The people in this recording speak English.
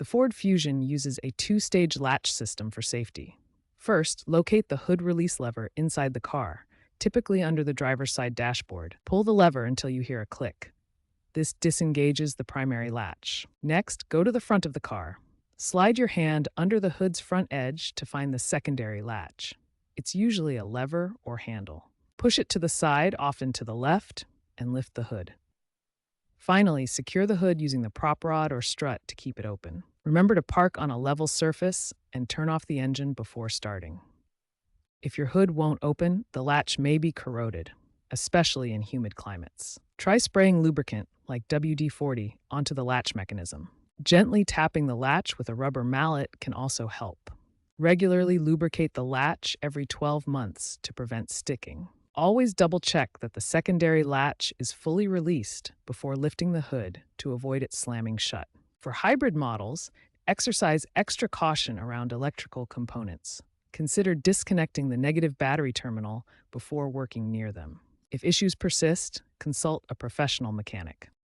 The Ford Fusion uses a two-stage latch system for safety. First, locate the hood release lever inside the car, typically under the driver's side dashboard. Pull the lever until you hear a click. This disengages the primary latch. Next, go to the front of the car. Slide your hand under the hood's front edge to find the secondary latch. It's usually a lever or handle. Push it to the side, often to the left, and lift the hood. Finally, secure the hood using the prop rod or strut to keep it open. Remember to park on a level surface and turn off the engine before starting. If your hood won't open, the latch may be corroded, especially in humid climates. Try spraying lubricant, like WD-40, onto the latch mechanism. Gently tapping the latch with a rubber mallet can also help. Regularly lubricate the latch every 12 months to prevent sticking. Always double-check that the secondary latch is fully released before lifting the hood to avoid it slamming shut. For hybrid models, exercise extra caution around electrical components. Consider disconnecting the negative battery terminal before working near them. If issues persist, consult a professional mechanic.